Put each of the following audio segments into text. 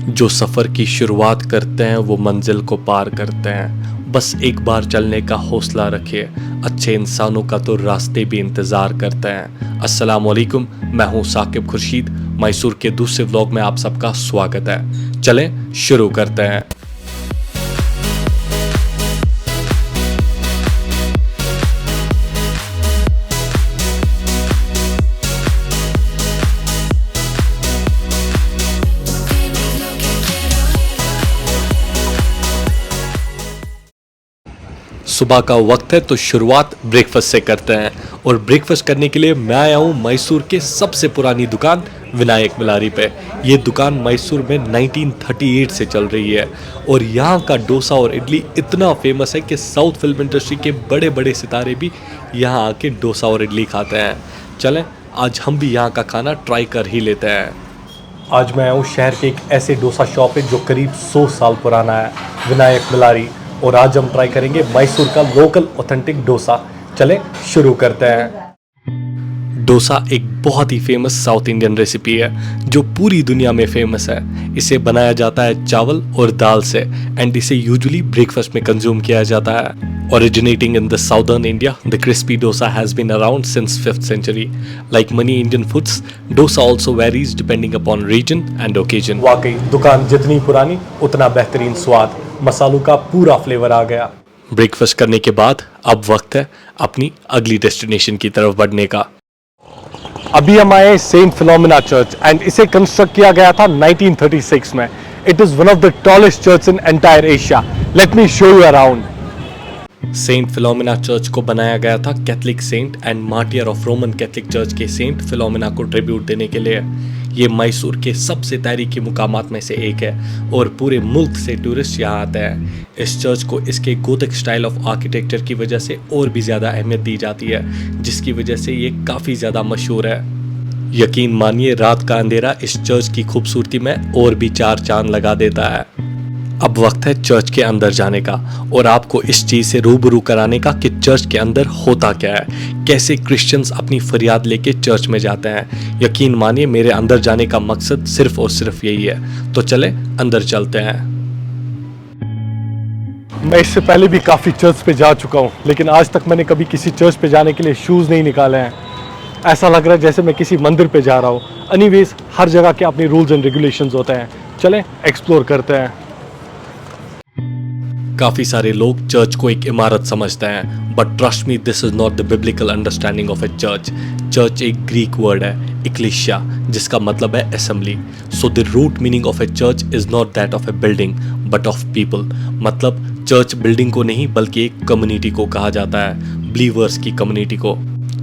जो सफ़र की शुरुआत करते हैं वो मंजिल को पार करते हैं। बस एक बार चलने का हौसला रखिए, अच्छे इंसानों का तो रास्ते भी इंतज़ार करते हैं। अस्सलाम वालेकुम, मैं हूँ साकिब खुर्शीद। मैसूर के दूसरे व्लॉग में आप सबका स्वागत है। चलें शुरू करते हैं। सुबह का वक्त है तो शुरुआत ब्रेकफास्ट से करते हैं और ब्रेकफास्ट करने के लिए मैं आया हूँ मैसूर के सबसे पुरानी दुकान विनायक मिलारी पे। ये दुकान मैसूर में 1938 से चल रही है और यहाँ का डोसा और इडली इतना फेमस है कि साउथ फिल्म इंडस्ट्री के बड़े बड़े सितारे भी यहाँ आके डोसा और इडली खाते हैं। चलें आज हम भी यहाँ का खाना ट्राई कर ही लेते हैं। आज मैं आया हूँ शहर के एक ऐसे डोसा शॉप है जो करीब 100 साल पुराना है, विनायक मिलारी। और आज हम ट्राई करेंगे मैसूर का लोकल ऑथेंटिक डोसा। चलें शुरू करते हैं। डोसा एक बहुत ही फेमस साउथ इंडियन रेसिपी है जो पूरी दुनिया में फेमस है। इसे बनाया जाता है चावल और दाल से एंड इसे यूजुअली ब्रेकफास्ट में कंज्यूम किया जाता है। Originating in the southern India, the crispy dosa has been around since 5th century. Like many Indian foods, dosa also varies depending upon region and occasion. वाकई दुकान जितनी पुरानी उतना बेहतरीन स्वाद, मसालों का पूरा फ्लेवर आ गया। ब्रेकफास्ट करने के बाद अब वक्त है अपनी अगली डेस्टिनेशन की तरफ बढ़ने का। अभी हम आए सेंट फिलोमिना चर्च एंड इसे कंस्ट्रक्ट किया गया था 1936 में। It is one of the tallest church in entire Asia. Let me show you around. Saint Philomena church को बनाया गया था Catholic saint and martyr of Roman Catholic church के सेंट फिलोमिना को ट्रिब्यूट देने के लिए। ये मैसूर के सबसे तारीखी मुकामात में से एक है और पूरे मुल्क से टूरिस्ट यहाँ आते हैं। इस चर्च को इसके गोथिक स्टाइल ऑफ आर्किटेक्चर की वजह से और भी ज़्यादा अहमियत दी जाती है, जिसकी वजह से ये काफ़ी ज़्यादा मशहूर है। यकीन मानिए रात का अंधेरा इस चर्च की खूबसूरती में और भी चार चांद लगा देता है। अब वक्त है चर्च के अंदर जाने का और आपको इस चीज़ से रूबरू कराने का कि चर्च के अंदर होता क्या है, कैसे क्रिश्चियंस अपनी फरियाद लेके चर्च में जाते हैं। यकीन मानिए मेरे अंदर जाने का मकसद सिर्फ और सिर्फ यही है। तो चले अंदर चलते हैं। मैं इससे पहले भी काफ़ी चर्च पे जा चुका हूँ, लेकिन आज तक मैंने कभी किसी चर्च पे जाने के लिए शूज़ नहीं निकाले हैं। ऐसा लग रहा है जैसे मैं किसी मंदिर पे जा रहा हूँ। एनीवेज हर जगह के अपने रूल्स एंड रेगुलेशंस होते हैं। चलें एक्सप्लोर करते हैं। काफ़ी सारे लोग चर्च को एक इमारत समझते हैं, but trust me this is not the biblical understanding of a church. Church एक ग्रीक वर्ड है इक्लेसिया, जिसका मतलब है assembly. So the root meaning of a church is not that of a building but of people. मतलब church building को नहीं बल्कि एक कम्युनिटी को कहा जाता है, बिलीवर्स की कम्युनिटी को।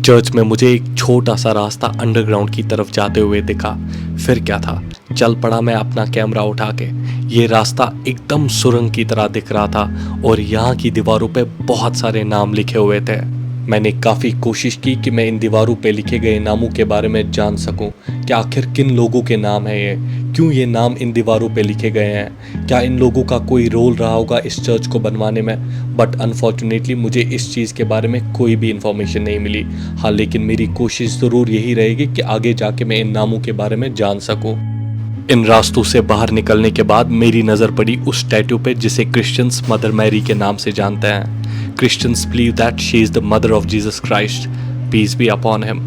चर्च में मुझे एक छोटा सा रास्ता अंडरग्राउंड की तरफ जाते हुए दिखा। फिर क्या था, चल पड़ा मैं अपना कैमरा उठा के। ये रास्ता एकदम सुरंग की तरह दिख रहा था और यहाँ की दीवारों पे बहुत सारे नाम लिखे हुए थे। मैंने काफ़ी कोशिश की कि मैं इन दीवारों पे लिखे गए नामों के बारे में जान सकूं कि आखिर किन लोगों के नाम हैं ये, क्यों ये नाम इन दीवारों पे लिखे गए हैं, क्या इन लोगों का कोई रोल रहा होगा इस चर्च को बनवाने में। बट अनफॉर्चुनेटली मुझे इस चीज़ के बारे में कोई भी इन्फॉर्मेशन नहीं मिली। हाँ, लेकिन मेरी कोशिश ज़रूर यही रहेगी कि आगे जाके मैं इन नामों के बारे में जान सकूँ। इन रास्तों से बाहर निकलने के बाद मेरी नज़र पड़ी उस स्टैट्यू पे जिसे क्रिश्चियंस मदर मैरी के नाम से जानते हैं। Christians believe that she is the mother of Jesus Christ. Peace be upon him.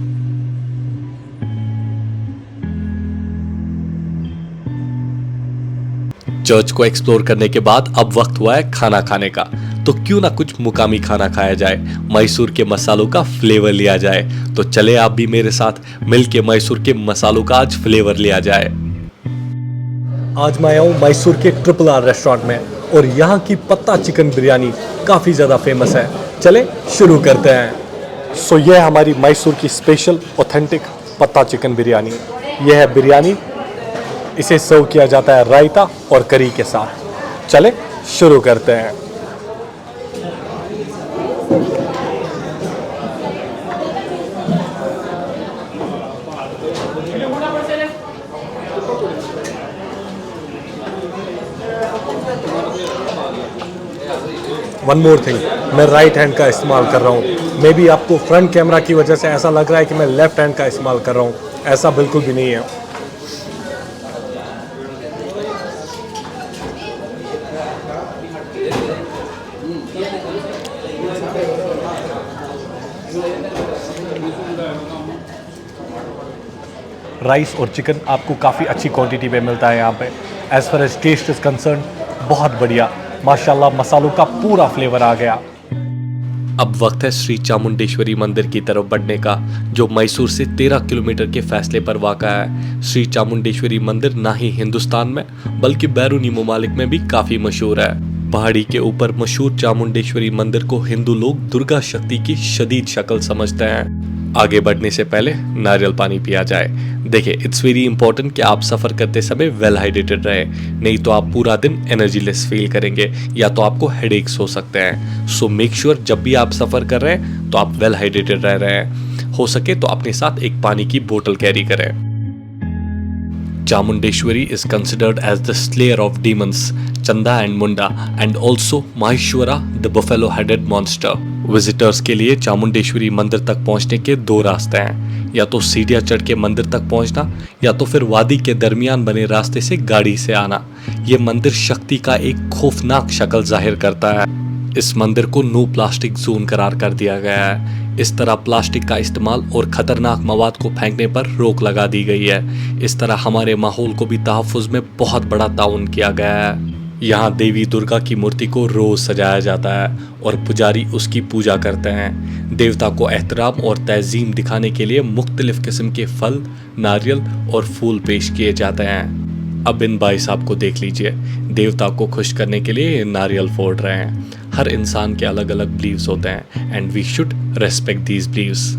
Church को एक्सप्लोर करने के बाद अब वक्त हुआ है खाना खाने का। तो क्यों ना कुछ मुकामी खाना खाया जाए, मैसूर के मसालों का फ्लेवर लिया जाए। तो चले आप भी मेरे साथ मिलके मैसूर के मसालों का आज फ्लेवर लिया जाए। आज मैं आया हूँ मैसूर के RRR रेस्टोरेंट में और यहाँ की पत्ता चिकन बिरयानी काफ़ी ज़्यादा फेमस है। चले शुरू करते हैं। सो यह है हमारी मैसूर की स्पेशल ऑथेंटिक पत्ता चिकन बिरयानी। यह है बिरयानी, इसे सर्व किया जाता है रायता और करी के साथ। चले शुरू करते हैं। वन मोर थिंग, मैं राइट हैंड का इस्तेमाल कर रहा हूँ। मे बी आपको फ्रंट कैमरा की वजह से ऐसा लग रहा है कि मैं लेफ्ट हैंड का इस्तेमाल कर रहा हूँ, ऐसा बिल्कुल भी नहीं है। राइस और चिकन आपको काफ़ी अच्छी क्वांटिटी में मिलता है यहाँ पे। As far as taste is concerned, बहुत बढ़िया, माशाल्लाह मसालों का पूरा फ्लेवर आ गया। अब वक्त है श्री चामुंडेश्वरी मंदिर की तरफ बढ़ने का, जो मैसूर से 13 किलोमीटर के फासले पर वाक़ा है। श्री चामुंडेश्वरी मंदिर ना ही हिंदुस्तान में बल्कि बैरूनी ममालिक में भी काफ़ी मशहूर है। पहाड़ी के ऊपर मशहूर चामुंडेश्वरी मंदिर को हिंदू लोग दुर्गा शक्ति की शदीद शक्ल समझते हैं। आगे बढ़ने से पहले नारियल पानी पिया जाए। देखिए, इट्स वेरी इंपॉर्टेंट कि आप सफ़र करते समय वेल हाइड्रेटेड रहे, नहीं तो आप पूरा दिन एनर्जीलेस फील करेंगे या तो आपको हेडेक्स हो सकते हैं। सो मेक श्योर जब भी आप सफ़र कर रहे हैं तो आप वेल हाइड्रेटेड रह रहे हैं। हो सके तो अपने साथ एक पानी की बोतल कैरी करें। Chamundeshwari is considered as the slayer of demons, Chanda and Munda, and also Maheshwara, the buffalo-headed monster. Visitors के लिए चामुंडेश्वरी मंदिर तक पहुंचने के दो रास्ते हैं, या तो सीढ़ियां चढ़ के मंदिर तक पहुंचना या तो फिर वादी के दरमियान बने रास्ते से गाड़ी से आना। ये मंदिर शक्ति का एक खौफनाक शक्ल जाहिर करता है। इस मंदिर को नो प्लास्टिक जोन करार कर दिया गया है। इस तरह प्लास्टिक का इस्तेमाल और खतरनाक मवाद को फेंकने पर रोक लगा दी गई है। इस तरह हमारे माहौल को भी तहफ़्फ़ुज़ में बहुत बड़ा ताउन किया गया है। यहाँ देवी दुर्गा की मूर्ति को रोज़ सजाया जाता है और पुजारी उसकी पूजा करते हैं। देवता को एहतराम और तज़ीम दिखाने के लिए मुख्तलिफ़ किस्म के फल, नारियल और फूल पेश किए जाते हैं। अब इन भाई साहब को देख लीजिए, देवता को खुश करने के लिए नारियल फोड़ रहे हैं। हर इंसान के अलग अलग बिलीव्स होते हैं and we should respect these believes.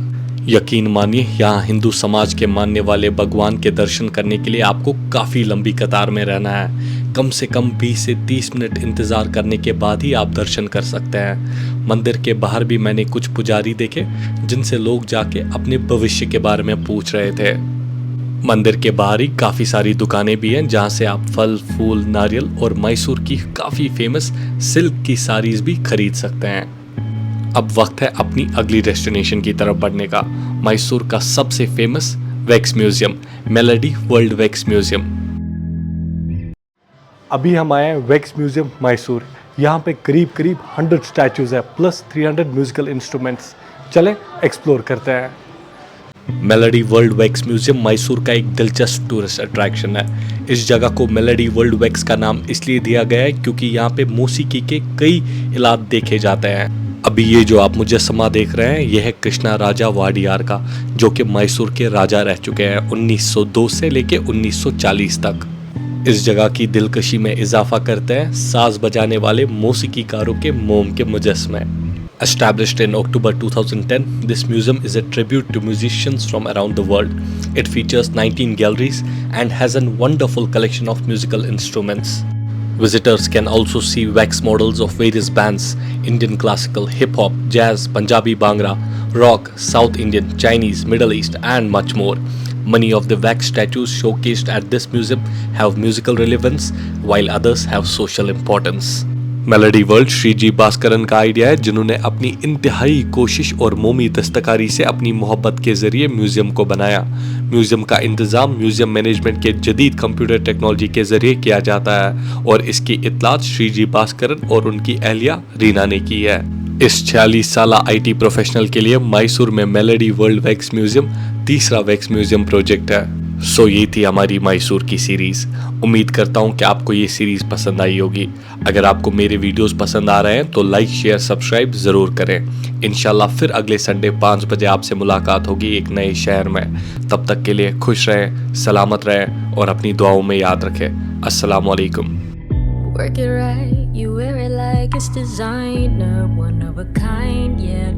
यकीन मानिए, यहाँ हिंदू समाज के मानने वाले भगवान के दर्शन करने के लिए आपको काफ़ी लंबी कतार में रहना है। कम से कम 20 से 30 मिनट इंतज़ार करने के बाद ही आप दर्शन कर सकते हैं। मंदिर के बाहर भी मैंने कुछ पुजारी देखे जिनसे लोग जाके अपने भविष्य के बारे में पूछ रहे थे। मंदिर के बाहर ही काफ़ी सारी दुकानें भी हैं जहां से आप फल, फूल, नारियल और मैसूर की काफ़ी फेमस सिल्क की साड़ीज भी खरीद सकते हैं। अब वक्त है अपनी अगली डेस्टिनेशन की तरफ बढ़ने का, मैसूर का सबसे famous wax museum, melody world wax museum. अभी हम आए हैं वैक्स म्यूजियम मैसूर। यहाँ पे करीब 100 स्टैचूज है प्लस 300 म्यूजिकल इंस्ट्रूमेंट्स। चलें एक्सप्लोर करते हैं। Melody world wax museum Mysore का एक दिलचस्प टूरिस्ट अट्रैक्शन है। इस जगह को मेलोडी वर्ल्ड वैक्स का नाम इसलिए दिया गया है क्योंकि यहाँ पे मौसीकी के कई इलाज देखे जाते हैं। अभी ये जो आप मुजस्समा देख रहे हैं, यह है कृष्णा राजा वाडियार का, जो कि मैसूर के राजा रह चुके हैं 1902 से लेके 1940 तक। इस जगह की दिलकशी में इजाफा करते हैं साज बजाने वाले मौसीकीकारों के मोम के मुजस्समे। Established in October 2010, this museum is a tribute to musicians from around the world. It features 19 galleries and has a wonderful collection of musical instruments. Visitors can also see wax models of various bands: Indian classical, hip hop, jazz, Punjabi Bhangra, rock, South Indian, Chinese, Middle East, and much more. Many of the wax statues showcased at this museum have musical relevance, while others have social importance. Melody world Shri G Bhaskaran का idea है, जिन्होंने अपनी इंतहाई कोशिश और मोमी दस्तकारी से अपनी मोहब्बत के जरिए म्यूजियम को बनाया। म्यूजियम का इंतजाम म्यूजियम मैनेजमेंट के जदीद कंप्यूटर टेक्नोलॉजी के जरिए किया जाता है और इसकी इत्तलात श्री जी भास्करन और उनकी अहलिया रीना ने की है। इस 46 साला IT प्रोफेशनल के लिए मैसूर में मेलोडी वर्ल्ड वैक्स म्यूजियम तीसरा वैक्स म्यूजियम प्रोजेक्ट है। सो ये थी हमारी मैसूर की सीरीज़। उम्मीद करता हूँ कि आपको ये सीरीज़ पसंद आई होगी। अगर आपको मेरे वीडियोस पसंद आ रहे हैं तो लाइक, शेयर, सब्सक्राइब ज़रूर करें। इंशाल्लाह फिर अगले संडे 5 बजे आपसे मुलाकात होगी एक नए शहर में। तब तक के लिए खुश रहें, सलामत रहें और अपनी दुआओं में याद रखें। अस्सलाम वालेकुम। Work it right, you wear it like it's designer, one of a kind, yeah.